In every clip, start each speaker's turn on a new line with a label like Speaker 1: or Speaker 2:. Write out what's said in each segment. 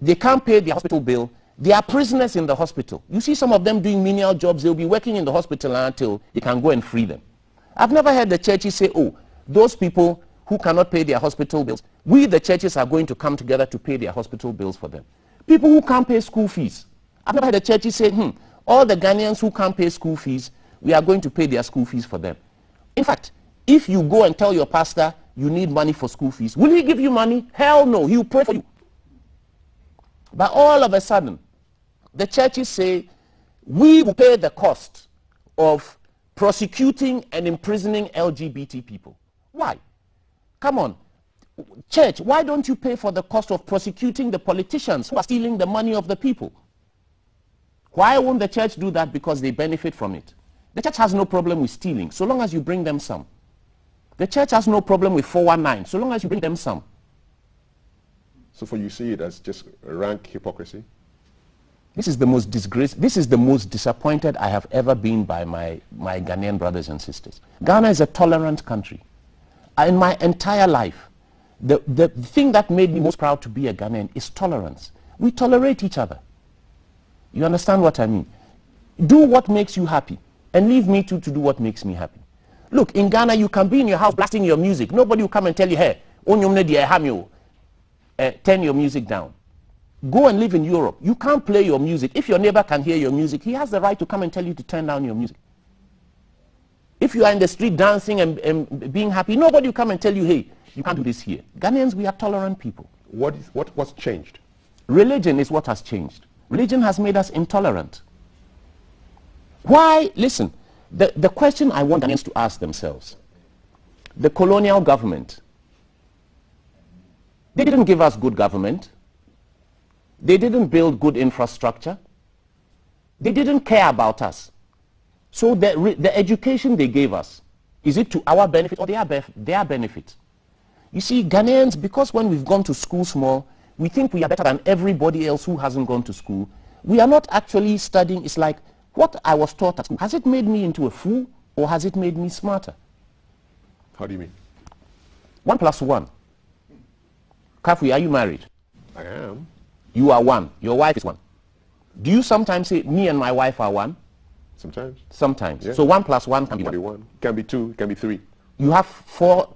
Speaker 1: They can't pay their hospital bill. They are prisoners in the hospital. You see some of them doing menial jobs. They'll be working in the hospital until you can go and free them. I've never heard the churches say, oh, those people who cannot pay their hospital bills, we the churches are going to come together to pay their hospital bills for them. People who can't pay school fees. I've never heard the churches say, all the Ghanaians who can't pay school fees, we are going to pay their school fees for them. In fact, if you go and tell your pastor you need money for school fees, will he give you money? Hell no, he will pray for you. But all of a sudden, the churches say, we will pay the cost of prosecuting and imprisoning LGBT people. Why? Come on. Church, why don't you pay for the cost of prosecuting the politicians who are stealing the money of the people? Why won't the church do that? Because they benefit from it. The church has no problem with stealing, so long as you bring them some. The church has no problem with 419, so long as you bring them some.
Speaker 2: So for you see it as just rank hypocrisy?
Speaker 1: This is the most this is the most disappointed I have ever been by my Ghanaian brothers and sisters. Ghana is a tolerant country. In my entire life, the thing that made me most proud to be a Ghanaian is tolerance. We tolerate each other. You understand what I mean? Do what makes you happy, and leave me to do what makes me happy. Look, in Ghana, you can be in your house blasting your music. Nobody will come and tell you, hey, turn your music down. Go and live in Europe. You can't play your music. If your neighbor can hear your music, he has the right to come and tell you to turn down your music. If you are in the street dancing and being happy, nobody will come and tell you, hey, you can't do this here. Ghanaians, we are tolerant people.
Speaker 2: What's changed?
Speaker 1: Religion is what has changed. Religion has made us intolerant. Why? Listen, the question I want Ghanaians to ask themselves, the colonial government, they didn't give us good government. They didn't build good infrastructure. They didn't care about us. So the education they gave us, is it to our benefit or their benefit? You see, Ghanaians, because when we've gone to school small, we think we are better than everybody else who hasn't gone to school. We are not actually studying. It's like, what I was taught at school, has it made me into a fool or has it made me smarter?
Speaker 2: How do you mean?
Speaker 1: 1 + 1. Kafui, are you married?
Speaker 2: I am.
Speaker 1: You are 1. Your wife is 1. Do you sometimes say, me and my wife are 1?
Speaker 2: Sometimes.
Speaker 1: Sometimes.
Speaker 2: Yeah.
Speaker 1: So 1 + 1 can be
Speaker 2: 1. Can be 2, can be 3.
Speaker 1: You have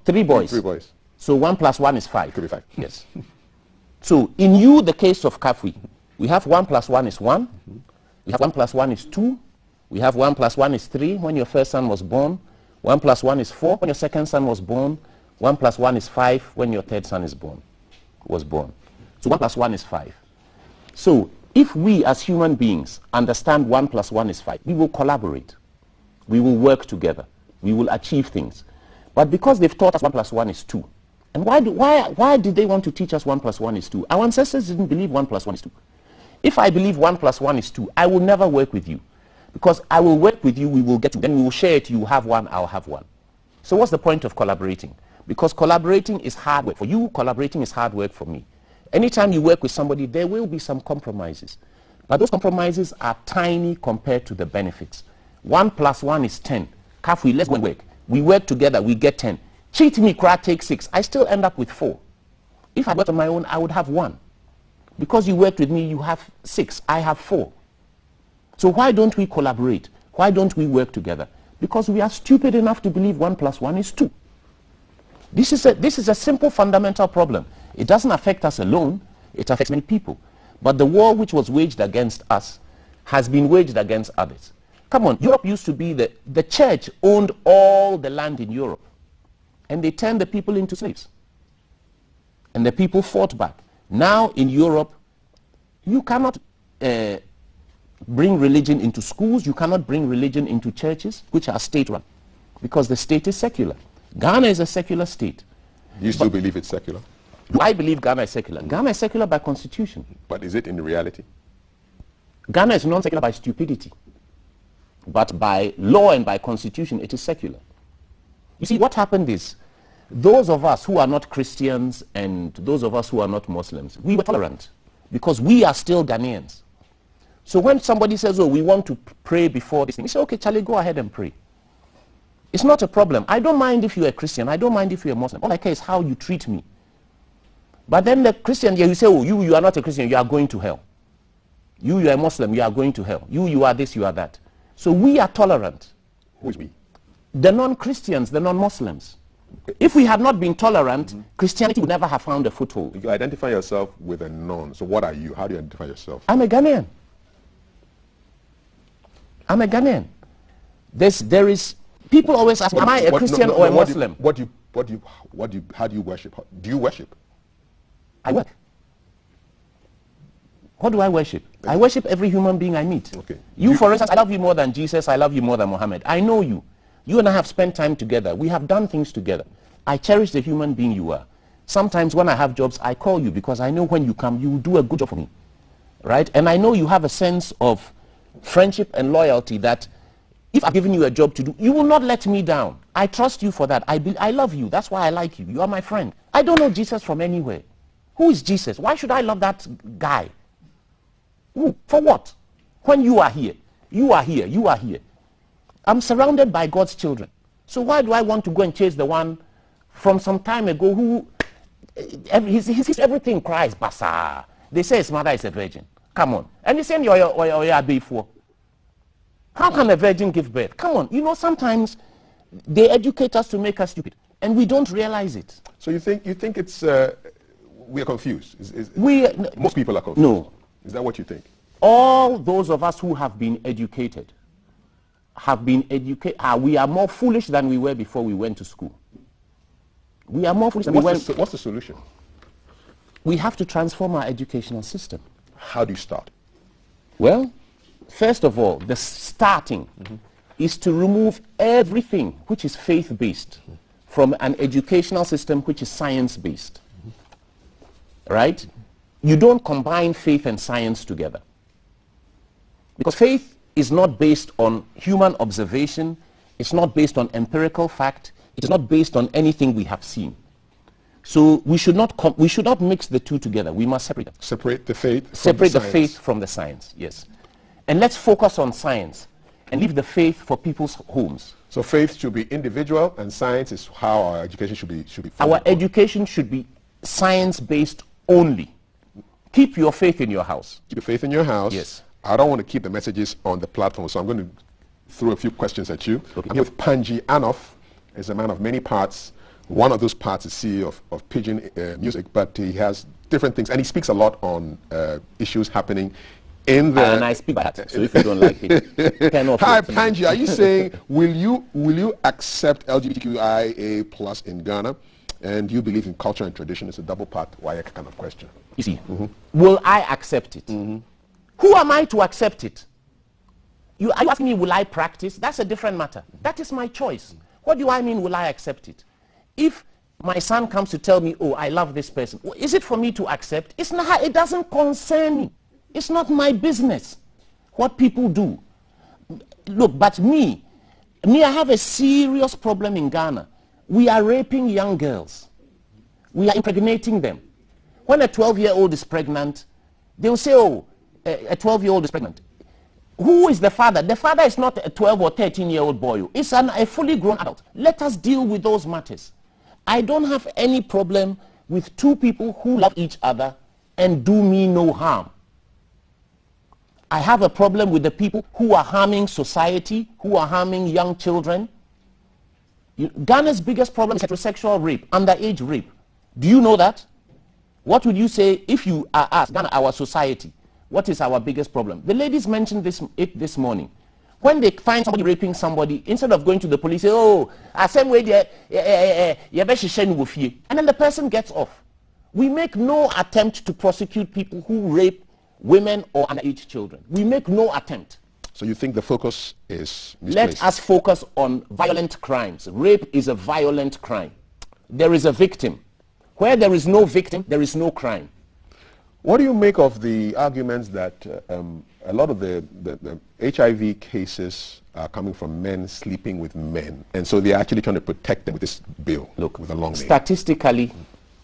Speaker 1: 3 boys.
Speaker 2: 3 boys.
Speaker 1: So 1 + 1 is 5.
Speaker 2: Could be 5.
Speaker 1: Yes. So in you, the case of Kafui, we have 1 + 1 is 1. We have 1 + 1 is 2. We have 1 + 1 is 3 when your first son was born. 1 + 1 is 4 when your second son was born. 1 + 1 is 5 when your third son was born. So 1 + 1 is 5. So if we as human beings understand 1 + 1 is 5, we will collaborate. We will work together. We will achieve things. But because they've taught us 1 + 1 is 2, and why did they want to teach us 1 + 1 is 2? Our ancestors didn't believe 1 + 1 is 2. If I believe 1 + 1 is 2, I will never work with you. Because I will work with you, we will get to, then we will share it, you have 1, I'll have 1. So what's the point of collaborating? Because collaborating is hard work. For you, collaborating is hard work for me. Anytime you work with somebody, there will be some compromises. But those compromises are tiny compared to the benefits. 1 + 1 is 10. Kafui, let's go and work. We work together, we get 10. Cheat me, take 6. I still end up with 4. If I worked on my own, I would have 1. Because you worked with me, you have 6. I have 4. So why don't we collaborate? Why don't we work together? Because we are stupid enough to believe 1 + 1 is 2. This is a simple fundamental problem. It doesn't affect us alone. It affects many people. But the war which was waged against us has been waged against others. Come on, Europe used to be the church owned all the land in Europe. And they turned the people into slaves. And the people fought back. Now in Europe, you cannot bring religion into schools. You cannot bring religion into churches, which are state-run, because the state is secular. Ghana is a secular state.
Speaker 2: Do you still believe it's secular?
Speaker 1: Do I believe Ghana is secular? Ghana is secular by constitution.
Speaker 2: But is it in reality?
Speaker 1: Ghana is non-secular by stupidity. But by law and by constitution, it is secular. You see, what happened is, those of us who are not Christians and those of us who are not Muslims, we were tolerant because we are still Ghanaians. So when somebody says, oh, we want to pray before this thing, we say, okay, Charlie, go ahead and pray. It's not a problem. I don't mind if you're a Christian. I don't mind if you're a Muslim. All I care is how you treat me. But then the Christian, you say, oh, you are not a Christian, you are going to hell. You are a Muslim, you are going to hell. You are this, you are that. So we are tolerant.
Speaker 2: Who is we?
Speaker 1: The non-Christians, the non-Muslims. If we had not been tolerant, Christianity would never have found a foothold.
Speaker 2: You identify yourself with a non. So what are you? How do you identify yourself?
Speaker 1: I'm a Ghanaian. I'm a Ghanaian. There is, people always ask, am I a Christian or a Muslim?
Speaker 2: How do you worship? Do you worship?
Speaker 1: I work. What do I worship? I worship every human being I meet.
Speaker 2: Okay.
Speaker 1: You, for instance, I love you more than Jesus. I love you more than Muhammad. I know you. You and I have spent time together. We have done things together. I cherish the human being you are. Sometimes when I have jobs, I call you because I know when you come, you will do a good job for me. Right? And I know you have a sense of friendship and loyalty that if I've given you a job to do, you will not let me down. I trust you for that. I love you. That's why I like you. You are my friend. I don't know Jesus from anywhere. Who is Jesus? Why should I love that guy? Who? For what? When you are here, you are here, you are here. I'm surrounded by God's children. So why do I want to go and chase the one from some time ago who his everything cries, basa? They say his mother is a virgin. Come on. And you say you're before. How can a virgin give birth? Come on. You know, sometimes they educate us to make us stupid, and we don't realize it.
Speaker 2: So you think it's we are confused? Most people are confused.
Speaker 1: No.
Speaker 2: Is that what you think?
Speaker 1: All those of us who have been educated we are more foolish than we were before we went to school. We are more foolish than we were.
Speaker 2: What's the solution?
Speaker 1: We have to transform our educational system.
Speaker 2: How do you start?
Speaker 1: Well, first of all, the starting is to remove everything which is faith-based from an educational system which is science-based. Right? You don't combine faith and science together. Because faith is not based on human observation, it's not based on empirical fact, it is not based on anything we have seen. So we should not mix the two together. We must separate them.
Speaker 2: Separate the faith.
Speaker 1: Separate the faith from the science. Yes, and let's focus on science and leave the faith for people's homes.
Speaker 2: So faith should be individual, and science is how our education should be.
Speaker 1: Our education should be science-based only. Keep your faith in your house.
Speaker 2: Keep your faith in your house.
Speaker 1: Yes.
Speaker 2: I don't want to keep the messages on the platform, so I'm going to throw a few questions at you.
Speaker 1: Okay.
Speaker 2: I'm here with Panji Anoff. He's a man of many parts. One of those parts is CEO of Pigeon Music, but he has different things, and he speaks a lot on issues happening in the...
Speaker 1: And I speak by heart, so if you don't like it, turn off.
Speaker 2: Hi, Panji, are you saying, will you accept LGBTQIA plus in Ghana? And do you believe in culture and tradition? It's a double part, why kind of question.
Speaker 1: You see, will I accept it? Who am I to accept it? Are you asking me, will I practice? That's a different matter. That is my choice. What do I mean, will I accept it? If my son comes to tell me, oh, I love this person, is it for me to accept? It's not. It doesn't concern me. It's not my business what people do. Look, but me, I have a serious problem in Ghana. We are raping young girls. We are impregnating them. When a 12-year-old is pregnant, they will say, oh, a 12-year-old is pregnant. Who is the father? The father is not a 12 or 13-year-old boy. It's a fully grown adult. Let us deal with those matters. I don't have any problem with two people who love each other and do me no harm. I have a problem with the people who are harming society, who are harming young children. Ghana's biggest problem is heterosexual rape, underage rape. Do you know that? What would you say if you are asked, Ghana, our society, what is our biggest problem? The ladies mentioned this morning. When they find somebody raping somebody, instead of going to the police, say, oh, same way, and then the person gets off. We make no attempt to prosecute people who rape women or underage children. We make no attempt.
Speaker 2: So you think the focus is misplaced?
Speaker 1: Let us focus on violent crimes. Rape is a violent crime. There is a victim. Where there is no victim, there is no crime.
Speaker 2: What do you make of the arguments that a lot of the HIV cases are coming from men sleeping with men, and so they're actually trying to protect them with this bill?
Speaker 1: Look,
Speaker 2: with a long name.
Speaker 1: Statistically,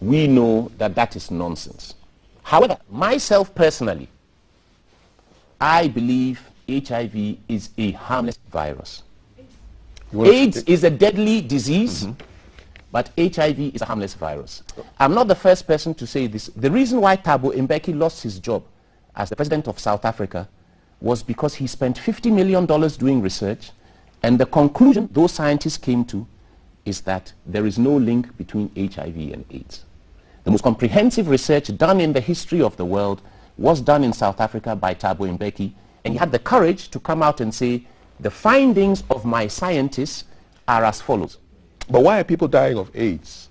Speaker 1: we know that that is nonsense. However, myself personally, I believe HIV is a harmless virus. AIDS is a deadly disease. but HIV is a harmless virus. I'm not the first person to say this. The reason why Thabo Mbeki lost his job as the president of South Africa was because he spent $50 million doing research, and the conclusion those scientists came to is that there is no link between HIV and AIDS. The most comprehensive research done in the history of the world was done in South Africa by Thabo Mbeki, and he had the courage to come out and say, the findings of my scientists are as follows.
Speaker 2: But why are people dying of AIDS?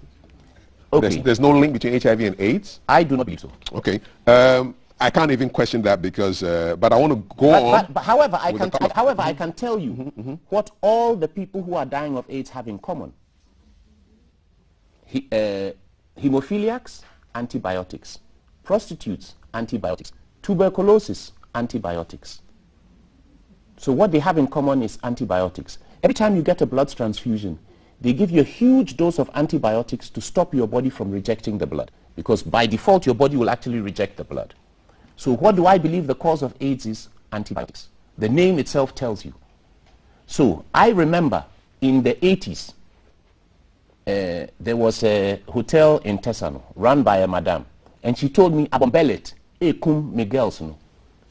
Speaker 1: Okay.
Speaker 2: There's no link between HIV and AIDS?
Speaker 1: I do not believe so.
Speaker 2: Okay. I can't even question that because, but I want to go on.
Speaker 1: But however, I can tell you what all the people who are dying of AIDS have in common. Hemophiliacs, antibiotics. Prostitutes, antibiotics. Tuberculosis, antibiotics. So what they have in common is antibiotics. Every time you get a blood transfusion, they give you a huge dose of antibiotics to stop your body from rejecting the blood, because by default your body will actually reject the blood. So what do I believe the cause of AIDS is? Antibiotics. The name itself tells you. So I remember in the 80s, there was a hotel in Tesano run by a madam, and she told me, Abombelet, Ekum Miguel's.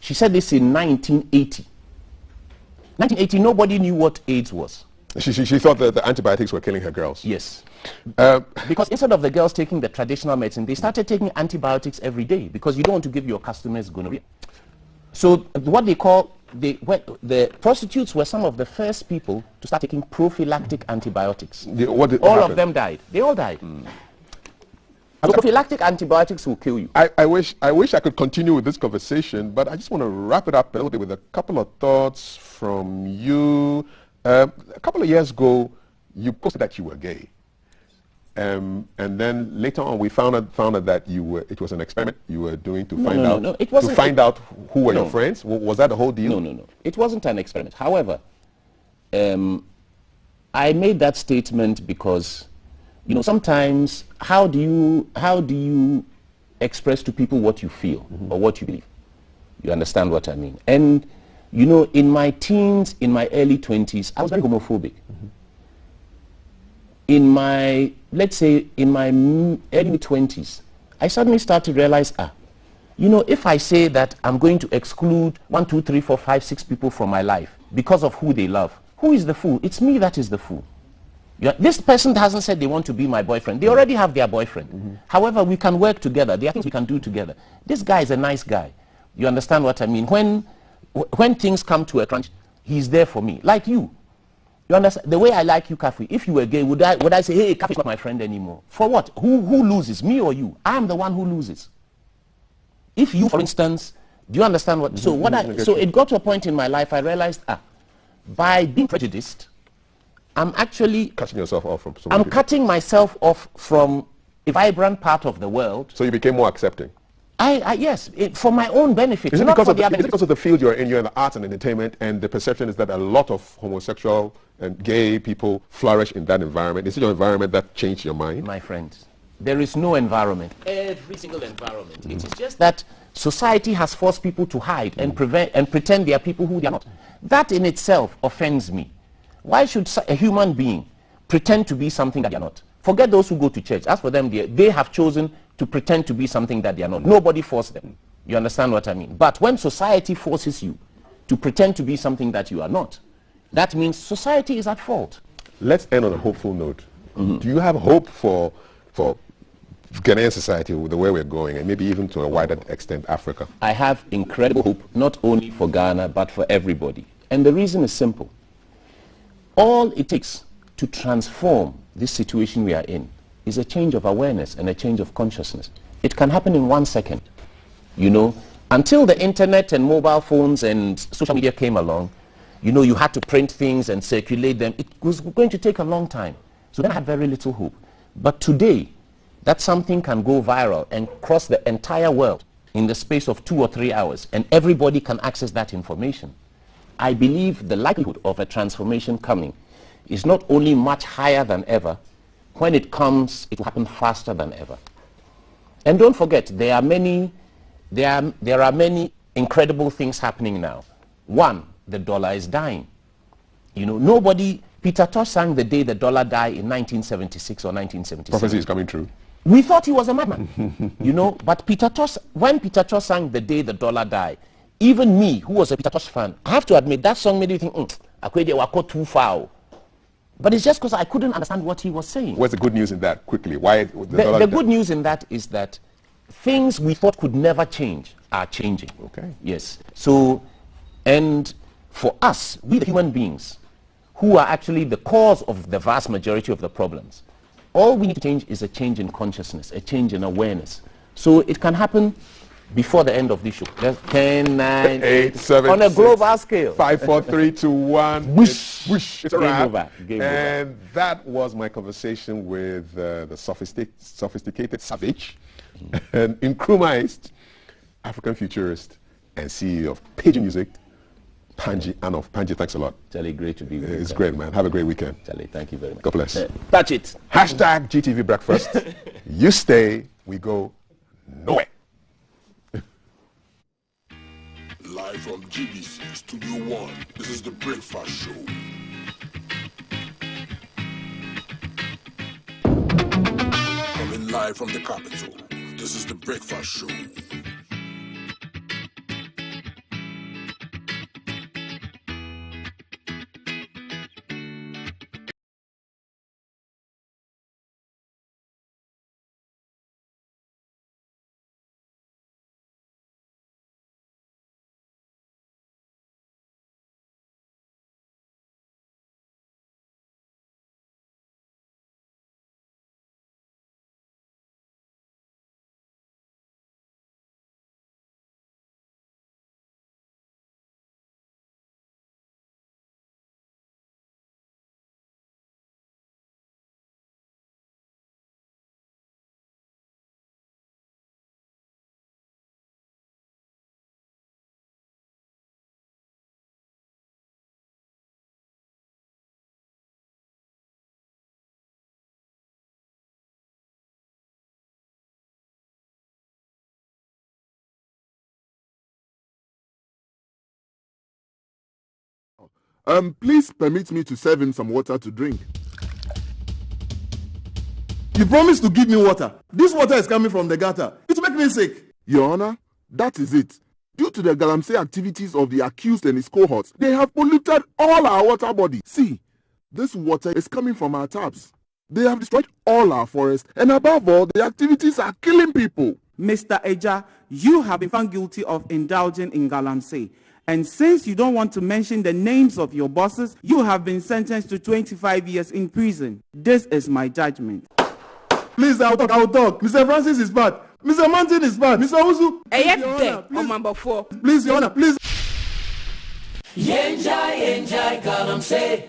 Speaker 1: She said this in 1980. 1980, nobody knew what AIDS was.
Speaker 2: She thought that the antibiotics were killing her girls.
Speaker 1: Yes. Because instead of the girls taking the traditional medicine, they started taking antibiotics every day because you don't want to give your customers gonorrhea. So what they call, the prostitutes were some of the first people to start taking prophylactic antibiotics. All of them died. They all died. So prophylactic antibiotics will kill you.
Speaker 2: I wish I could continue with this conversation, but I just want to wrap it up a little bit with a couple of thoughts from you. A couple of years ago, you posted that you were gay, and then later on we found out that it was an experiment you were doing to find out who were your friends. Was that the whole deal?
Speaker 1: No. It wasn't an experiment. However, I made that statement because, you know, sometimes how do you express to people what you feel or what you believe? You understand what I mean? And you know, in my teens, in my early 20s, I was very homophobic. In my, let's say, in my early 20s, I suddenly started to realize, you know, if I say that I'm going to exclude 1, 2, 3, 4, 5, 6 people from my life because of who they love, who is the fool? It's me that is the fool. This person hasn't said they want to be my boyfriend. They already have their boyfriend. However, we can work together. There are things we can do together. This guy is a nice guy. You understand what I mean? When things come to a crunch, he's there for me. Like you. You understand? The way I like you, Kafi, if you were gay, would I say, hey, Kafi's not my friend anymore? For what? Who loses, me or you? I am the one who loses. If you, for instance, do you understand what? So it got to a point in my life, I realized, by being prejudiced, I'm actually
Speaker 2: cutting yourself off from
Speaker 1: I'm cutting myself off from a vibrant part of the world.
Speaker 2: So you became more accepting?
Speaker 1: Yes, for my own benefit.
Speaker 2: Is it because of the field you're in the arts and entertainment, and the perception is that a lot of homosexual and gay people flourish in that environment? Is it your environment that changed your mind?
Speaker 1: My friends, there is no environment. Every single environment. It is just that society has forced people to hide and pretend they are people who they are not. That in itself offends me. Why should a human being pretend to be something that they are not? Forget those who go to church. As for them, they have chosen to pretend to be something that they are not. Nobody forced them. You understand what I mean? But when society forces you to pretend to be something that you are not, that means society is at fault.
Speaker 2: Let's end on a hopeful note. Do you have hope for Ghanaian society with the way we're going, and maybe even to a wider extent Africa?
Speaker 1: I have incredible hope, not only for Ghana, but for everybody. And the reason is simple. All it takes to transform this situation we are in is a change of awareness and a change of consciousness. It can happen in 1 second. You know, until the internet and mobile phones and social media came along, you know, you had to print things and circulate them. It was going to take a long time. So then I had very little hope. But today, that something can go viral and cross the entire world in the space of 2 or 3 hours, and everybody can access that information. I believe the likelihood of a transformation coming is not only much higher than ever. When it comes, it will happen faster than ever. And don't forget, there are many incredible things happening now. One, the dollar is dying. You know, nobody Peter Tosh sang The Day the Dollar Died in 1976 or 1977.
Speaker 2: Prophecy is coming true.
Speaker 1: We thought he was a madman, you know. But Peter Tosh, when Peter Tosh sang The Day the Dollar Died, even me, who was a Peter Tosh fan, I have to admit that song made me think, Akwede wako too far. But it's just because I couldn't understand what he was saying.
Speaker 2: What's the good news in that? Quickly, why
Speaker 1: the good news in that is that things we thought could never change are changing.
Speaker 2: Okay.
Speaker 1: Yes. So, and for us, we the human beings, who are actually the cause of the vast majority of the problems, all we need to change is a change in consciousness, a change in awareness. So it can happen before the end of this show. 10, 9,
Speaker 2: 8, 7,
Speaker 1: on a
Speaker 2: 6,
Speaker 1: global scale.
Speaker 2: 5, 4, 3, 2, 1.
Speaker 1: Whoosh.
Speaker 2: Whoosh. It's a
Speaker 1: Game
Speaker 2: wrap.
Speaker 1: over. Game
Speaker 2: and that was my conversation with the sophisticated savage and Nkrumahist, African futurist, and CEO of Pigeon Music, Panji Anof. Panji, thanks a lot.
Speaker 1: Charlie, great to be with you.
Speaker 2: It's great, man. Have a great weekend.
Speaker 1: Charlie, thank you very much.
Speaker 2: God bless.
Speaker 1: Touch it.
Speaker 2: Hashtag GTV Breakfast. You stay, we go nowhere.
Speaker 3: Live from GBC Studio 1, this is The Breakfast Show. Coming live from the capital, this is The Breakfast Show.
Speaker 4: Please permit me to serve him some water to drink. You promised to give me water. This water is coming from the gutter. It will make me sick. Your Honor, that is it. Due to the galamsey activities of the accused and his cohorts, they have polluted all our water bodies. See, this water is coming from our taps. They have destroyed all our forests, and above all, the activities are killing people.
Speaker 5: Mr. Eja, you have been found guilty of indulging in galamsey. And since you don't want to mention the names of your bosses, you have been sentenced to 25 years in prison. This is my judgment.
Speaker 4: Please, I'll talk. Mr. Francis is bad. Mr. Martin is bad. Mr. Usu, please, Your Honor, please.
Speaker 6: Yenjai galamsey.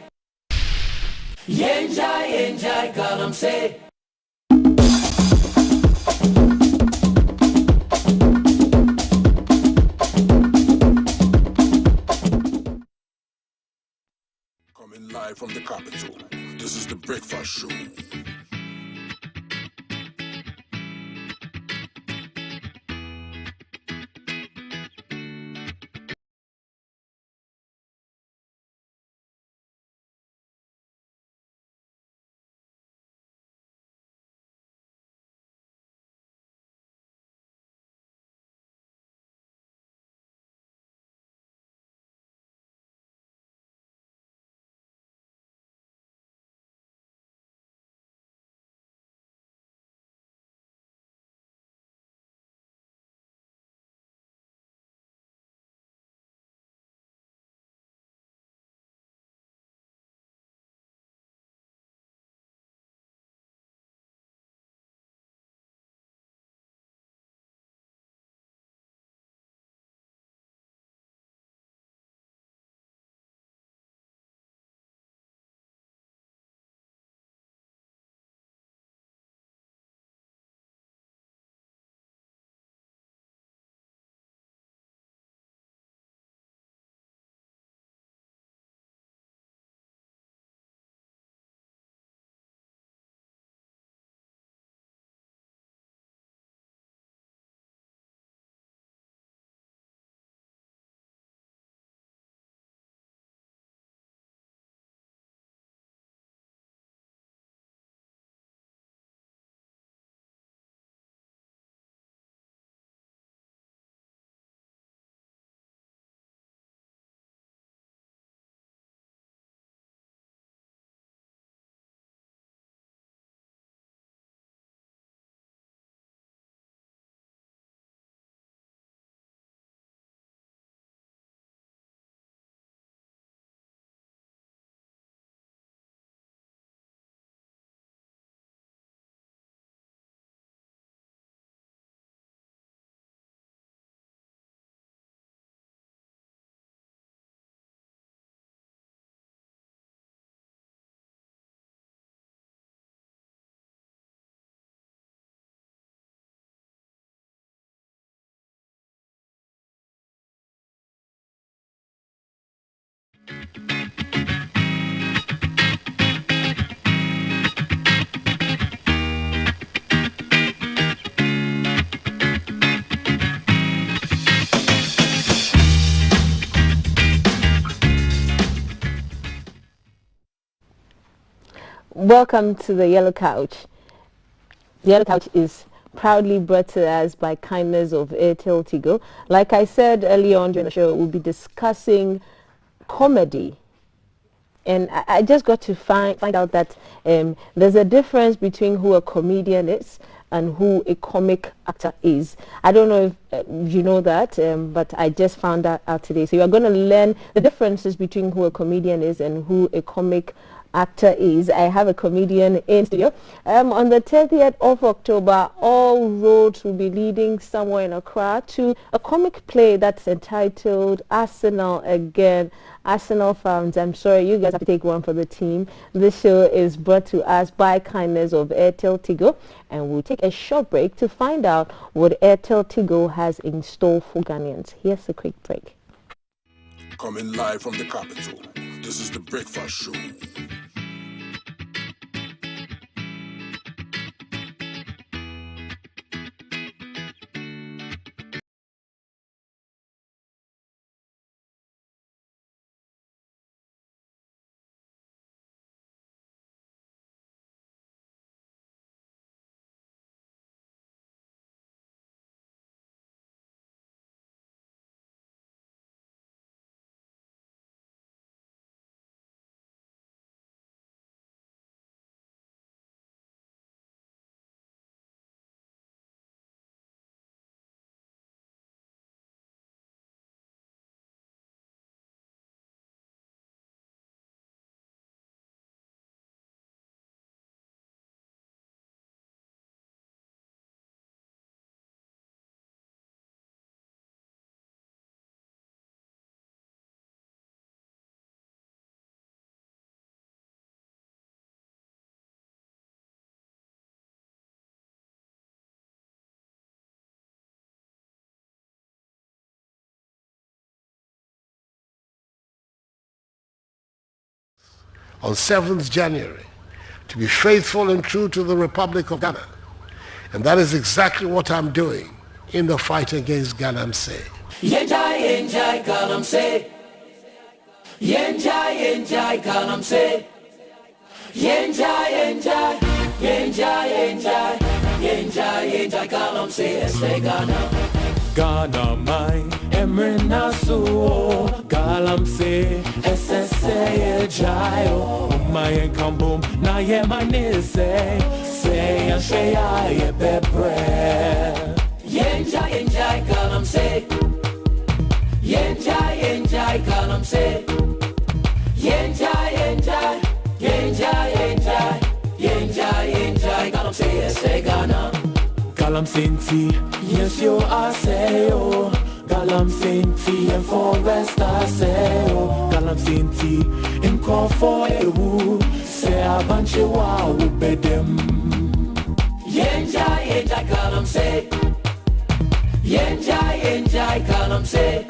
Speaker 6: Yenjai galamsey.
Speaker 3: Coming live from the capital, this is The Breakfast Show.
Speaker 7: Welcome to the Yellow Couch. The Yellow Couch is proudly brought to us by kindness of Airtel Tigo. Like I said earlier on during the show, we'll be discussing comedy. And I just got to find out that there's a difference between who a comedian is and who a comic actor is. I don't know if you know that, but I just found that out today. So you are going to learn the differences between who a comedian is and who a comic actor is. I have a comedian in studio. On the 30th of October, all roads will be leading somewhere in Accra to a comic play that's entitled Arsenal Again. Arsenal fans, I'm sorry, you guys have to take one for the team. This show is brought to us by kindness of Airtel Tigo, and we'll take a short break to find out what Airtel Tigo has in store for Ghanaians. Here's a quick break.
Speaker 3: Coming live from the capital, this is the Breakfast Show.
Speaker 8: On 7th January, to be faithful and true to the Republic of Ghana. And that is exactly what I'm doing in the fight against Galamsey.
Speaker 6: Yenjai, yenjai, Galamsey. Yenjai, yenjai, Galamsey. Yenjai, yenjai, yenjai, yenjai, yenjai, yenjai, Galamsey, Este Ghana.
Speaker 9: Ghana mai emrina suo Galamsey SSA jayo my kambum na ye manise say and say I bebre
Speaker 6: Yenjai, yenjai, Galamsey. Yenjai, yenjai, Galamsey. Yenjai, yenjai, yenjai, yenjai, yenjai, yenjai, Galamsey, Este Ghana.
Speaker 9: Galamsey, yes you are say oh Galamsey and forest I say oh Galamsey in call for ewu say a bunch of wow bedem
Speaker 6: Yenjai, yenjai, Galamsey. Yenjai, yenjai, Galamsey.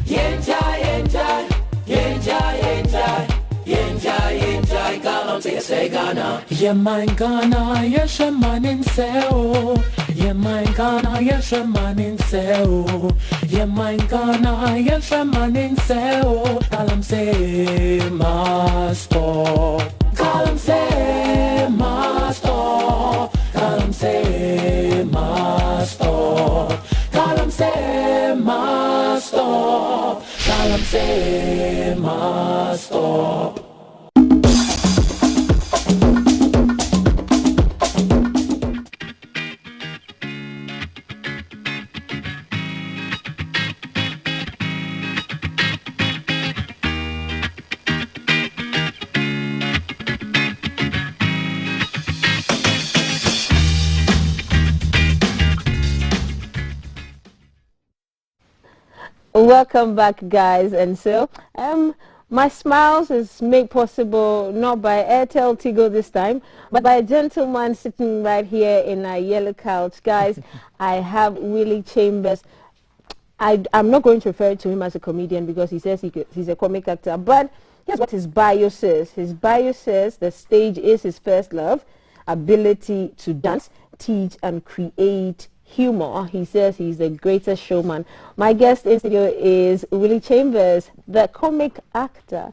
Speaker 6: Yenjai, yenjai, yenjai, yenjai, yenjai, yenjai, Galamsey, Este Ghana.
Speaker 9: Ye mine Ghana, yes a man in seo. Ye mine Ghana, yes a man in seo. Ye mine Ghana, yes a man in seo. Galamsey must stop. Galamsey must stop. Galamsey must stop. Galamsey must stop. Galamsey must stop.
Speaker 7: Welcome back, guys. And so my smiles is made possible not by Airtel Tigo this time, but by a gentleman sitting right here in our Yellow Couch. Guys, I have Willie Chambers. I'm not going to refer to him as a comedian because he says he's a comic actor. But here's what his bio says. His bio says the stage is his first love, ability to dance, teach, and create humor. He says he's the greatest showman. My guest in studio is Willie Chambers, the comic actor.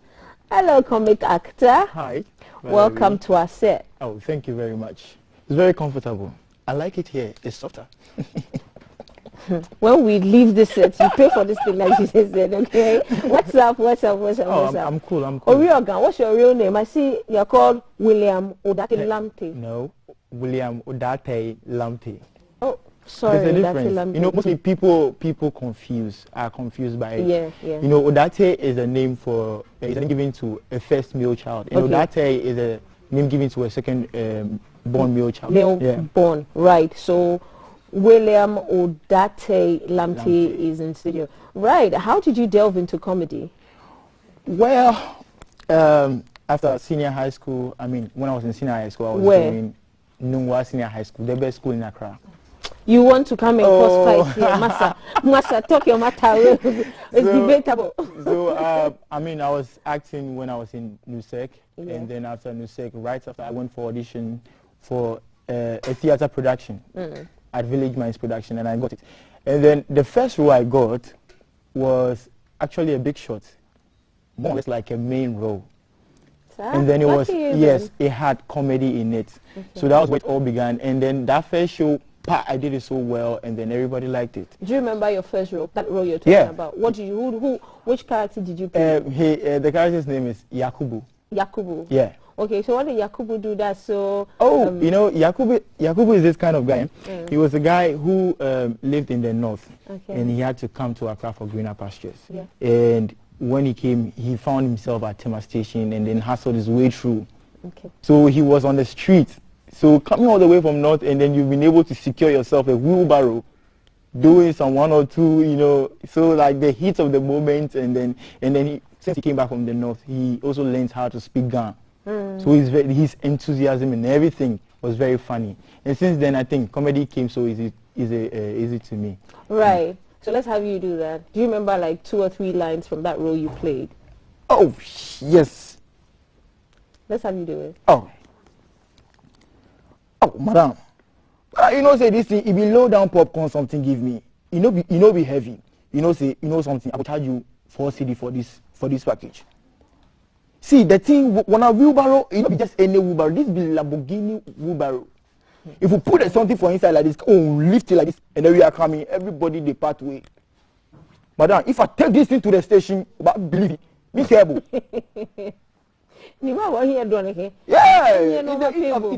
Speaker 7: Hello, comic actor.
Speaker 10: Hi.
Speaker 7: Welcome to our set.
Speaker 10: Oh, thank you very much. It's very comfortable. I like it here. It's softer.
Speaker 7: When we leave this set, you pay for this thing like she said, okay? What's up?
Speaker 10: I'm cool.
Speaker 7: Oriogan, what's your real name? I see you're called William Odate Lamte.
Speaker 10: No, William Odate Lamte.
Speaker 7: Oh, sorry,
Speaker 10: there's a
Speaker 7: Odate
Speaker 10: difference.
Speaker 7: Lamte.
Speaker 10: You know, mostly people are confused by it.
Speaker 7: Yeah.
Speaker 10: You know, Odate is a name for, is a name given to a first male child. And Odate is a name given to a second born male child.
Speaker 7: Born, right. So William Odate Lamte is in studio. Right. How did you delve into comedy?
Speaker 10: Well, after senior high school, when I was in senior high school, I was doing Nungwa Senior High School, the best school in Accra.
Speaker 7: You want to come and cause fight here, Massa, talk your matter. It's debatable.
Speaker 10: So, I was acting when I was in NUSEC, and then after NUSEC, right after I went for audition for a theater production at Village Minds Production, and I got it. And then the first role I got was actually a big shot, more or less like a main role. And then it was, it had comedy in it. Okay. So that was where it all began. And then that first show, I did it so well, and then everybody liked it.
Speaker 7: Do you remember your first role, that role you're talking about? What did you, which character did you play?
Speaker 10: The character's name is Yakubu.
Speaker 7: Yakubu?
Speaker 10: Yeah.
Speaker 7: Okay, so what did Yakubu do that so...
Speaker 10: you know, Yakubu is this kind of guy. He was a guy who lived in the north, and he had to come to Accra for greener pastures. Yeah. And when he came, he found himself at Tema Station and then hustled his way through. Okay. So he was on the street. So coming all the way from north, and then you've been able to secure yourself a wheelbarrow, doing some 1 or 2, you know. So like the heat of the moment, and then since he came back from the north, he also learned how to speak Ghana. So his enthusiasm and everything was very funny. And since then, I think comedy came so easy to me.
Speaker 7: Right. So let's have you do that. Do you remember like 2 or 3 lines from that role you played?
Speaker 10: Oh, yes.
Speaker 7: Let's have you do it.
Speaker 10: Oh, madam. You know, say this thing, if you low down popcorn, something give me. You know, be heavy. You know, say, you know something, I will charge you 4 CD for this package. See, the thing, when a wheelbarrow, it not be just any wheelbarrow. This be Lamborghini wheelbarrow. If you put something for inside like this, lift it like this, and then we are coming, everybody they part way. Madam, if I take this thing to the station, believe it, be terrible.
Speaker 7: Yeah,
Speaker 10: the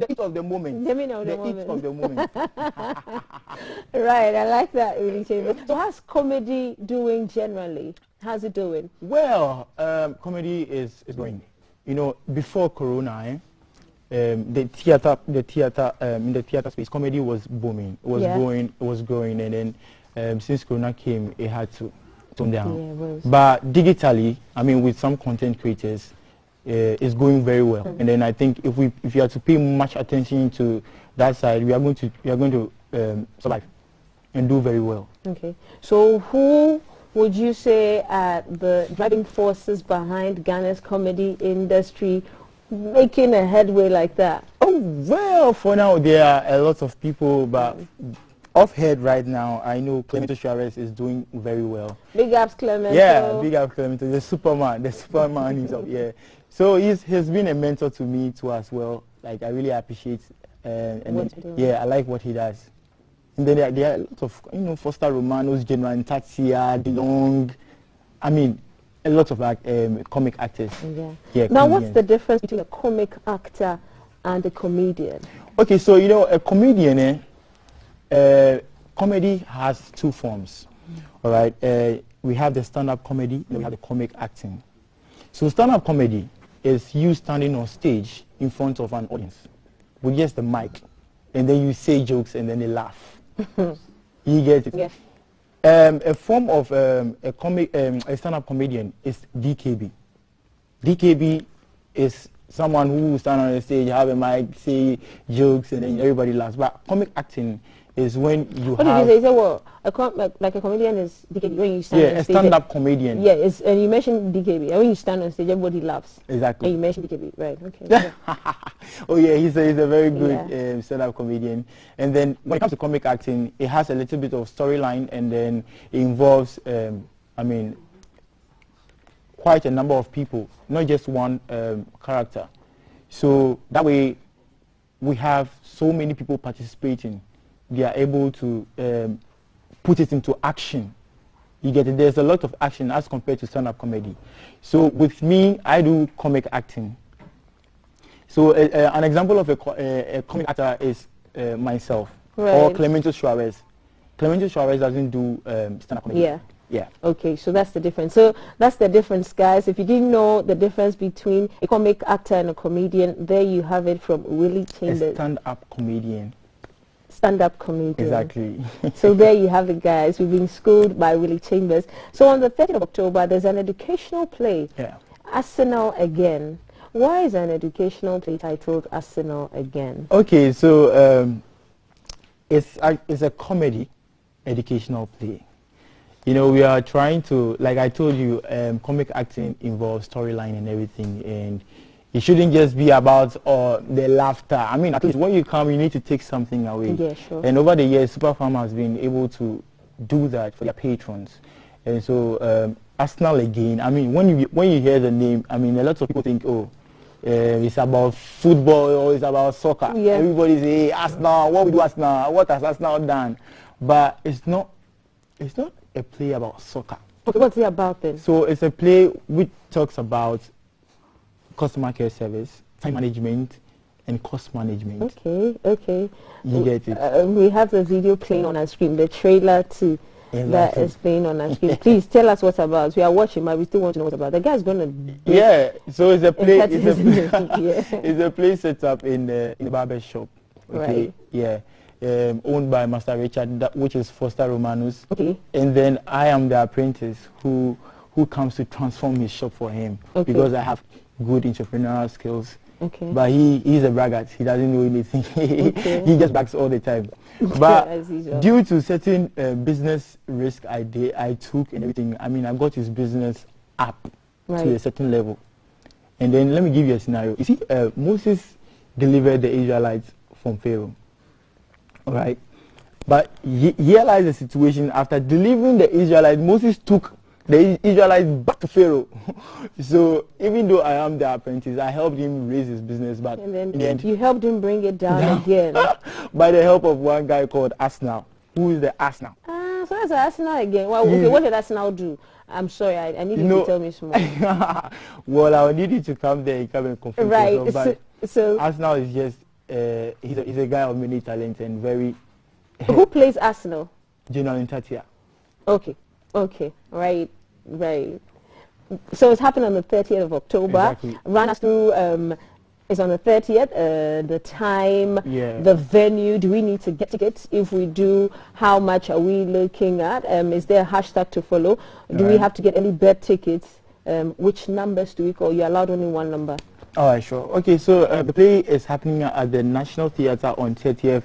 Speaker 10: heat of the moment. The heat of the moment.
Speaker 7: Right, I like that really. So how's comedy doing generally? How's it doing?
Speaker 10: Well, comedy is going. You know, before Corona, in the theater space, comedy was booming. It was growing, and then since Corona came, it had to tone down. But digitally, with some content creators, it's going very well. And then I think if you have to pay much attention to that side, we are going to survive and do very well.
Speaker 7: Okay. So who would you say are the driving forces behind Ghana's comedy industry making a headway like that?
Speaker 10: Oh, well, for now, there are a lot of people, but off head right now, I know Clemento Suarez is doing very well.
Speaker 7: Big ups, Clemento.
Speaker 10: Yeah, big ups, Clemento, the Superman himself, yeah. So he's been a mentor to me too as well. Like, I really appreciate I like what he does. And then there are a lot of, Foster Romanos, General Ntatia, DeLong, a lot of comic actors. Yeah.
Speaker 7: Now, what's the difference between a comic actor and a comedian?
Speaker 10: Okay, so, a comedian, comedy has 2 forms, all right? We have the stand-up comedy, and we have the comic acting. So stand-up comedy is you standing on stage in front of an audience with just the mic, and then you say jokes, and then they laugh. You get it?
Speaker 7: Yes.
Speaker 10: A form of a stand-up comedian is DKB. DKB is someone who stand on the stage, have a mic, say jokes, and then everybody laughs. But comic acting is when you
Speaker 7: what
Speaker 10: have...
Speaker 7: did you say? You said, well, like a comedian is DKB when you stand on
Speaker 10: a
Speaker 7: stage.
Speaker 10: stand-up comedian.
Speaker 7: Yeah, and you mentioned DKB. And when you stand on stage, everybody laughs.
Speaker 10: Exactly.
Speaker 7: And you mentioned DKB, right? Okay.
Speaker 10: Oh yeah, he's a very good stand-up comedian. And then when it comes to comic acting, it has a little bit of storyline, and then it involves, quite a number of people, not just one character. So that way, we have so many people participating. They are able to put it into action. You get it? There's a lot of action as compared to stand-up comedy. So with me, I do comic acting. So an example of a comic actor is myself, or Clemento Suarez. Clemento Suarez doesn't do stand-up comedy.
Speaker 7: Yeah.
Speaker 10: Yeah.
Speaker 7: Okay, so that's the difference. So that's the difference, guys. If you didn't know the difference between a comic actor and a comedian, there you have it from Willie Chambers.
Speaker 10: A stand-up comedian.
Speaker 7: Stand-up comedian.
Speaker 10: Exactly.
Speaker 7: So there you have it, guys. We've been schooled by Willie Chambers. So on the 30th of October, there's an educational play, Arsenal Again. Why is an educational play titled Arsenal Again?
Speaker 10: Okay, so it's a comedy educational play. You know, we are trying to, like I told you, comic acting involves storyline and everything, and it shouldn't just be about the laughter. I mean, at least when you come, you need to take something away.
Speaker 7: Yeah, sure.
Speaker 10: And over the years, Superfarm has been able to do that for their patrons. And so, Arsenal Again, I mean, when you hear the name, I mean, a lot of people think, oh, it's about football or it's about soccer.
Speaker 7: Yeah.
Speaker 10: Everybody say, hey, Arsenal, what we do Arsenal? What has Arsenal done? But it's not a play about soccer.
Speaker 7: Okay, what's it about then?
Speaker 10: So it's a play which talks about customer care service, time management, and cost management.
Speaker 7: Okay.
Speaker 10: You get it?
Speaker 7: We have the video playing on our screen, the trailer too. That is playing on our screen. Please tell us what's about. We are watching, but we still want to know what's about. The guy's going to...
Speaker 10: Yeah, so it's a play.
Speaker 7: It's
Speaker 10: it's a play set up in the barber shop. Okay?
Speaker 7: Right.
Speaker 10: Yeah. Owned by Master Richard, which is Foster Romanus.
Speaker 7: Okay.
Speaker 10: And then I am the apprentice who comes to transform his shop for him, because I have good entrepreneurial skills. Okay. But he's a braggart. He doesn't know anything. He just brags all the time. But due to certain business risk I took and everything, I mean, I got his business up to a certain level. And then let me give you a scenario. You see, Moses delivered the Israelites from Pharaoh. All right, but he realized the situation after delivering the Israelites. Moses took the Israelites back to Pharaoh. So even though I am the apprentice, I helped him raise his business, but
Speaker 7: and then in the end, you helped him bring it down again
Speaker 10: by the help of one guy called Arsenal. Who is the Arsenal?
Speaker 7: So that's Arsenal again. Well, okay, what did Arsenal do? I'm sorry, I need you to tell me some more.
Speaker 10: Well, I need you to come there and come and confirm.
Speaker 7: Right.
Speaker 10: So Arsenal is just. He's a guy of many talents and very...
Speaker 7: Who plays Arsenal?
Speaker 10: General Ntatia.
Speaker 7: Okay, right. So it's happened on the 30th of October.
Speaker 10: Exactly.
Speaker 7: Run us through, it's on the 30th, the time, the venue. Do we need to get tickets? If we do, how much are we looking at? Is there a hashtag to follow? Do we have to get any bird tickets? Which numbers do we call? You're allowed only one number.
Speaker 10: All right, sure. Okay, so the play is happening at the National Theatre on 30th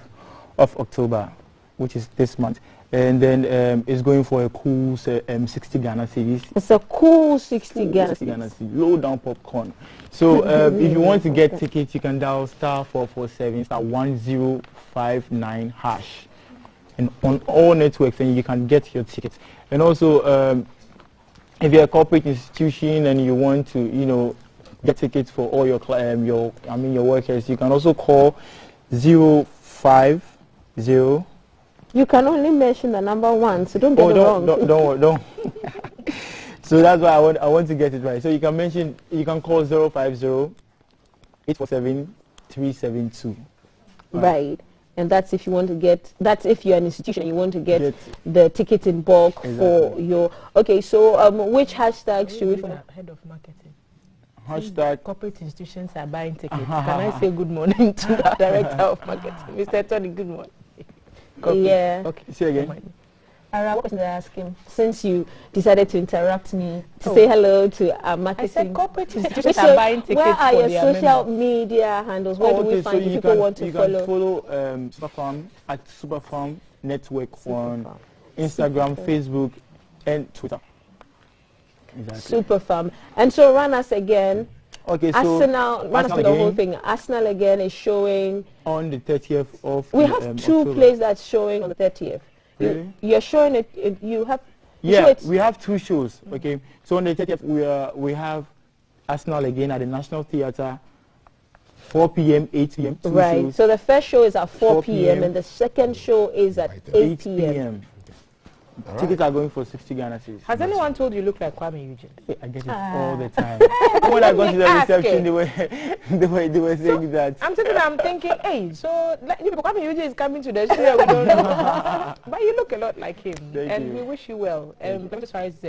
Speaker 10: of October, which is this month. And then it's going for a cool 60 Ghana cedis.
Speaker 7: It's a cool 60 Ghana
Speaker 10: cedis. Low down popcorn. So if you want to get tickets, you can dial *447 *1059 hash. And on all networks, and you can get your tickets. And also, if you're a corporate institution and you want to, you know, get tickets for all your workers, you can also call 050.
Speaker 7: You can only mention the number one, so don't get it wrong.
Speaker 10: Don't. So that's why I want to get it right. So you can call 050 847 372.
Speaker 7: Right. And that's if you want to get, that's if you're an institution, you want to get the tickets in bulk for your, okay, so which hashtags should we...
Speaker 11: Head of marketing.
Speaker 10: Hashtag
Speaker 11: corporate institutions are buying tickets. Can I say good morning to the director of marketing, Mr. Tony? Good morning.
Speaker 7: Yeah.
Speaker 11: Okay.
Speaker 10: Say again.
Speaker 7: Ara, what question did I ask him? Since you decided to interrupt me to say hello to our marketing.
Speaker 11: I said corporate institutions are buying tickets
Speaker 7: where are
Speaker 11: for
Speaker 7: your
Speaker 11: their
Speaker 7: social
Speaker 11: members.
Speaker 7: media handles? Where do we find you people want to follow?
Speaker 10: You can follow Superfarm at Superfarm Network on Instagram, Facebook, and Twitter. Exactly.
Speaker 7: Superfarm. And so run us again.
Speaker 10: Okay, so
Speaker 7: Arsenal, run us through the whole thing. Arsenal again is showing
Speaker 10: on the 30th of
Speaker 7: we have two
Speaker 10: October.
Speaker 7: plays that's showing on the 30th.
Speaker 10: Really?
Speaker 7: You're showing it. You have.
Speaker 10: Yeah, we have two shows. Okay, so on the 30th we have Arsenal again at the National Theatre, 4 p.m., 8 p.m.
Speaker 7: Right.
Speaker 10: Shows.
Speaker 7: So the first show is at 4 p.m. and the second show is at 8 p.m.
Speaker 10: Right. Tickets are going for 60 Ghana cedis.
Speaker 11: Has anyone told you look like Kwame Eugene?
Speaker 10: I get it all the time. When I got to the reception, they were saying that.
Speaker 11: I'm thinking, hey, so like, Kwame Eugene is coming to the studio. We don't know, but you look a lot like him, and we wish you well. Clement Suarez is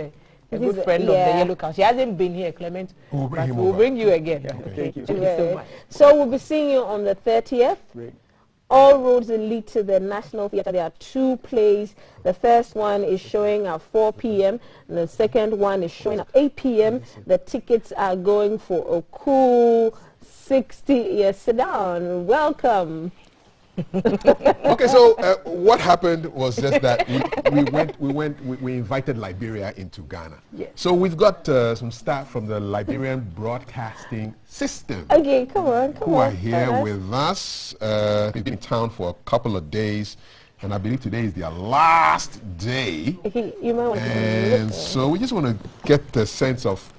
Speaker 11: a good friend of the Yellow Council. She hasn't been here, Clement. We'll bring you again.
Speaker 10: Yeah, thank you.
Speaker 11: Thank you so much.
Speaker 7: So we'll be seeing you on the 30th. Great. All roads lead to the National Theatre. There are two plays. The first one is showing at 4 p.m. and the second one is showing at 8 p.m. The tickets are going for a cool 60. Yes, sit down. Welcome.
Speaker 2: Okay, so what happened was just that we invited Liberia into Ghana.
Speaker 7: Yes.
Speaker 2: So we've got some staff from the Liberian Broadcasting System.
Speaker 7: Okay, come on.
Speaker 2: Who are here with us. They've been in town for a couple of days, and I believe today is their last day.
Speaker 7: Okay, you might want
Speaker 2: and so we just want to get the sense of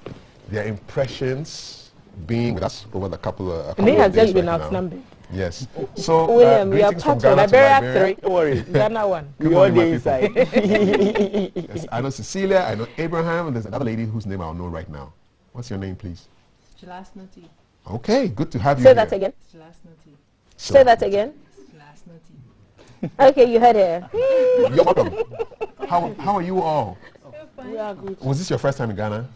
Speaker 2: their impressions being with us over the couple of days.
Speaker 11: They have just been outnumbered.
Speaker 2: Yes. So,
Speaker 7: William, we are
Speaker 2: greetings from
Speaker 7: part of
Speaker 2: Ghana
Speaker 11: Liberia
Speaker 2: to Liberia.
Speaker 11: 3. Don't worry. Ghana 1.
Speaker 2: Good
Speaker 10: We all
Speaker 2: morning,
Speaker 10: day
Speaker 2: my
Speaker 10: inside.
Speaker 2: people. Yes, I know Cecilia, I know Abraham, and there's another lady whose name I'll know right now. What's your name, please?
Speaker 12: Chilasnoti.
Speaker 2: Okay, good to have you
Speaker 7: Say
Speaker 2: here.
Speaker 7: that again.
Speaker 12: Chilasnoti.
Speaker 7: Say that again.
Speaker 12: Chilasnoti.
Speaker 7: Okay, you heard her.
Speaker 2: You're welcome. How are you all?
Speaker 12: We are good.
Speaker 2: Was this your first time in Ghana?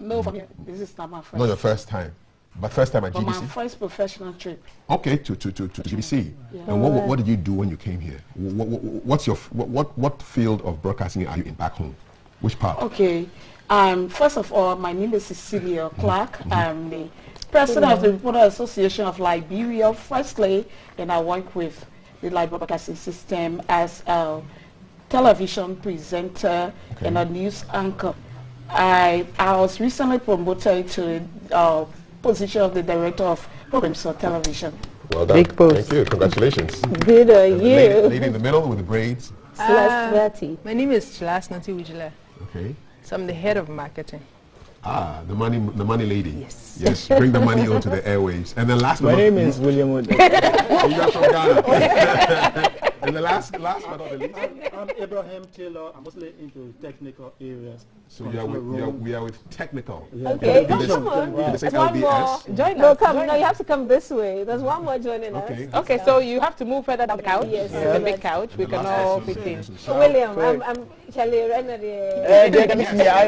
Speaker 12: No, this is not my first.
Speaker 2: Not your first time, but first time at
Speaker 12: But my
Speaker 2: GBC?
Speaker 12: first professional trip.
Speaker 2: Okay, to GBC.
Speaker 12: Yeah.
Speaker 2: And what did you do when you came here? What's your what field of broadcasting are you in back home? Which part?
Speaker 12: Okay. First of all, my name is Cecilia Clark. I'm the president of the Reporter Association of Liberia, firstly, and I work with the Liberia Broadcasting System as a television presenter and a news anchor. I was recently promoted to the position of the director of programs for television.
Speaker 2: Well done.
Speaker 11: Big post.
Speaker 2: Thank you. Congratulations.
Speaker 7: Good on you.
Speaker 2: Lady in the middle with the braids.
Speaker 11: My name is Chilasnoti Wijila.
Speaker 2: Okay.
Speaker 11: So I'm the head of marketing.
Speaker 2: Ah, the money lady. Yes. Yes. Bring the money onto the airwaves. And then last
Speaker 10: My name is William.
Speaker 2: You are from Ghana. And the last but not the least.
Speaker 13: I'm Abraham Taylor. I'm mostly into technical areas.
Speaker 2: So we are with technical.
Speaker 13: Yeah.
Speaker 7: Okay, come on.
Speaker 2: Did they say
Speaker 7: One more.
Speaker 2: LDS?
Speaker 11: Join
Speaker 7: No,
Speaker 11: us.
Speaker 7: come.
Speaker 11: Join
Speaker 7: No,
Speaker 11: us.
Speaker 7: you have to come this way. There's one more joining
Speaker 2: Okay.
Speaker 7: us.
Speaker 11: Okay, so you have to move further down the couch.
Speaker 7: Yes.
Speaker 11: The big couch. We can all fit in.
Speaker 7: William, I'm Charlie Renner.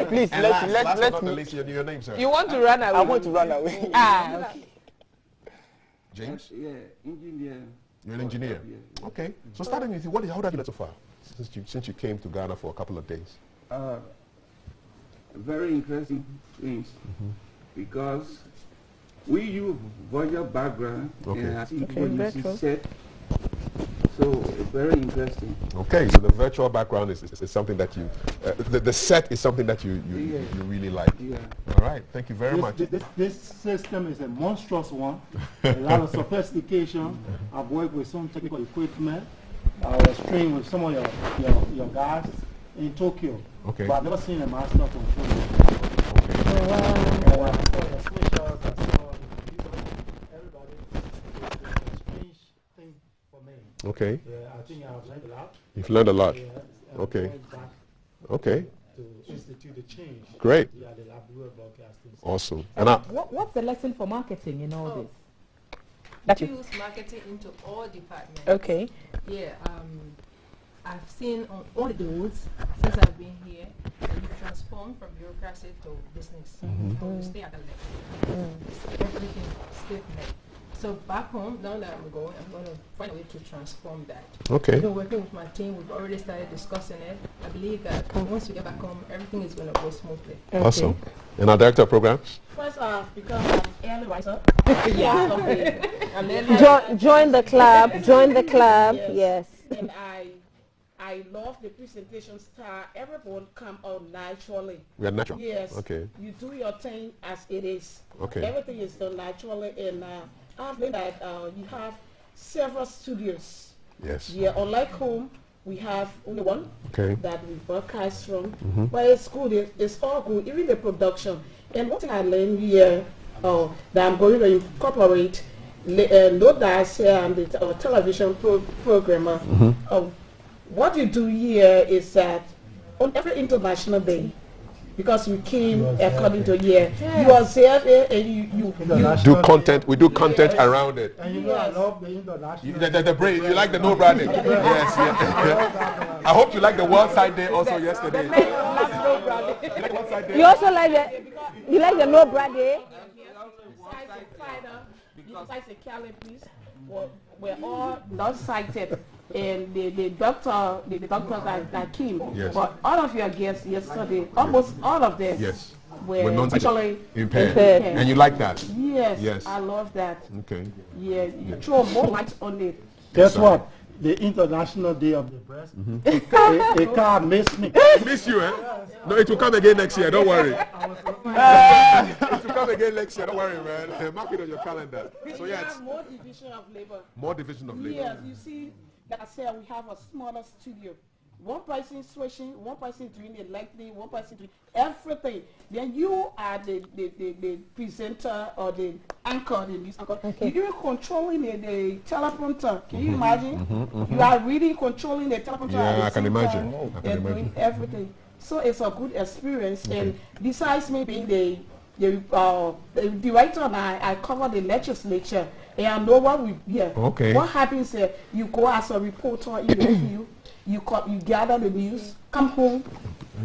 Speaker 10: Please,
Speaker 2: Last but
Speaker 10: let
Speaker 2: not the
Speaker 10: me.
Speaker 2: least, your name, sir.
Speaker 11: You want to run away?
Speaker 10: I want to run away.
Speaker 11: Okay.
Speaker 2: James?
Speaker 14: Yeah, engineer.
Speaker 2: You're an engineer. Okay. So starting with you, how have you done so far since you came to Ghana for a couple of days?
Speaker 14: Very interesting things because we use Voyager background and I think what you said. So very interesting.
Speaker 2: Okay, so the virtual background is something that you, the set is something that you really like.
Speaker 14: Yeah.
Speaker 2: All right, thank you very much.
Speaker 13: This system is a monstrous one. A lot of sophistication. I've worked with some technical equipment. I was trained with some of your guys in Tokyo.
Speaker 2: Okay.
Speaker 13: But I've never seen a master control.
Speaker 2: Okay.
Speaker 13: Yeah, I think I've learned a lot.
Speaker 2: You've learned a lot.
Speaker 13: Yeah,
Speaker 2: Okay. Okay.
Speaker 13: To institute the change.
Speaker 2: Great.
Speaker 13: Yeah, the Liberia Broadcasting.
Speaker 2: Awesome.
Speaker 11: And what's the lesson for marketing in all this?
Speaker 12: That you use marketing into all departments.
Speaker 11: Okay.
Speaker 12: Yeah, I've seen on all the roads since I've been here that you transform from bureaucracy to business. So you stay at the level. Everything stiff neck.
Speaker 15: So back home, now that I'm going to find a way to transform that.
Speaker 2: Okay.
Speaker 15: I've been working with my team. We've already started discussing it. I believe that once we get back home, everything is going to go smoothly.
Speaker 2: Awesome. And our director of programs?
Speaker 12: First off, because I'm early riser.
Speaker 7: Yeah.
Speaker 12: Okay.
Speaker 7: Join the club. Join the club. Yes.
Speaker 12: And I love the presentation style. Everyone come out naturally.
Speaker 2: We are natural.
Speaker 12: Yes.
Speaker 2: Okay.
Speaker 12: You do your thing as it is.
Speaker 2: Okay.
Speaker 12: Everything is done naturally, and I've learned that you have several studios.
Speaker 2: Yes.
Speaker 12: Yeah. Unlike home, we have only one.
Speaker 2: Okay.
Speaker 12: That we broadcast from. But it's good. It's all good. Even the production. And one thing I learned here that I'm going to incorporate. Note that I say I'm the television programmer. What you do here is that on every international day, because we came according to year, you observe it and you
Speaker 2: do content. We do content around it.
Speaker 13: And you know I love the international.
Speaker 2: The brain. You like the no brand day? Yes, yes. I hope you like the World Side Day also yesterday.
Speaker 7: You also like the no brand day?
Speaker 12: Besides the calories, we're all not sighted, and the doctors that came.
Speaker 2: Yes.
Speaker 12: But all of your guests yesterday, almost all of them,
Speaker 2: yes,
Speaker 12: were visually
Speaker 2: impaired. And you like that?
Speaker 12: Yes.
Speaker 2: Yes.
Speaker 12: I love that.
Speaker 2: Okay.
Speaker 12: Yeah, you throw more light on it.
Speaker 13: Guess what? The International Day of the Breast. A car missed me.
Speaker 2: Miss you, eh? No, it will come again next year. Don't worry. It will come again next year. Don't worry, man. Mark it on your calendar. So yeah,
Speaker 12: have more division of labor.
Speaker 2: More division of labor.
Speaker 12: Yes, you see, like I said, we have a smaller studio. One person switching, one person doing the lighting, one person doing everything. Then you are the presenter or the anchor, the news anchor.
Speaker 7: Okay.
Speaker 12: You're controlling the teleprompter. Can you imagine? You are really controlling the teleprompter.
Speaker 2: Yeah, I can imagine.
Speaker 12: Doing everything. So it's a good experience. And besides me being the director, and I cover the legislature. And I know what we hear.
Speaker 2: Okay.
Speaker 12: What happens is you go as a reporter in the field. You gather the news, come home,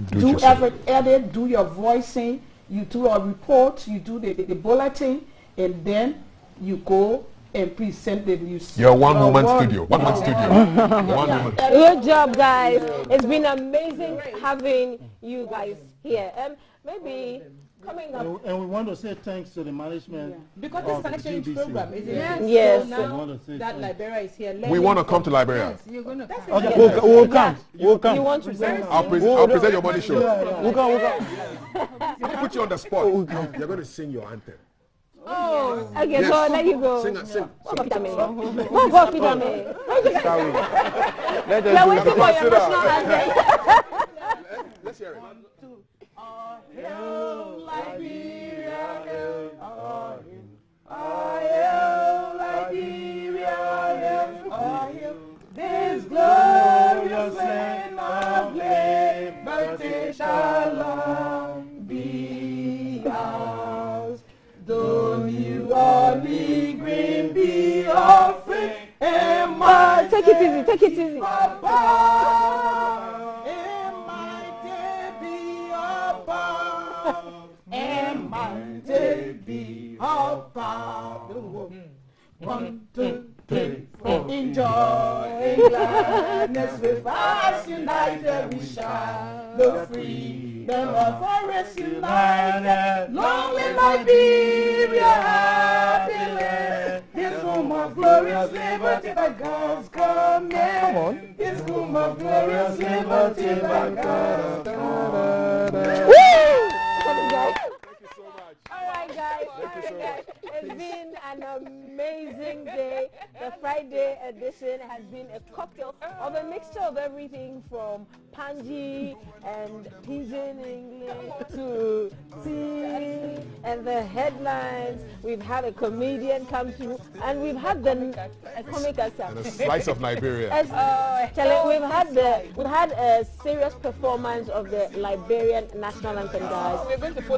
Speaker 12: do every edit, do your voicing, you do a report, you do the bulletin, and then you go and present the news.
Speaker 2: You're one-woman studio. One-man studio. One woman.
Speaker 7: Good job, guys. It's been amazing having you guys here. Maybe coming up.
Speaker 13: And we want to say thanks to the management.
Speaker 11: Because it's an exchange program, isn't it?
Speaker 7: Yes.
Speaker 11: So now that Liberia is here,
Speaker 2: we want to come to Liberia.
Speaker 11: Yes, you're going to come.
Speaker 13: Okay, we'll come. We'll come.
Speaker 7: You want to present?
Speaker 2: I'll present your money show.
Speaker 13: We'll come.
Speaker 2: I'll put you on the spot. You're going to sing your anthem.
Speaker 7: Oh, okay, yes. So there you go.
Speaker 2: Sing.
Speaker 7: What about Pitame? We're waiting for your national anthem.
Speaker 2: Let's hear it.
Speaker 6: Hail Liberia, hail Liberia, hail this glorious land of liberty shall long be ours. Though you only green be offering, and my
Speaker 7: take it easy.
Speaker 6: Be our power. 1, 2, 3, 4. Enjoy gladness with us united we shall the freedom of forest united. Long live Liberia, happy land. His home of glorious liberty by God's command. Come on. His home of glorious liberty by God's command.
Speaker 7: Guys. It's been an amazing day. The Friday edition has been a cocktail of a mixture of everything from Panji and Pidgin English to tea and the headlines. We've had a comedian come through, and we've had a comic actor.
Speaker 2: And a slice of Liberia.
Speaker 7: We've had a serious performance of the Liberian national anthem, guys.
Speaker 11: We're going to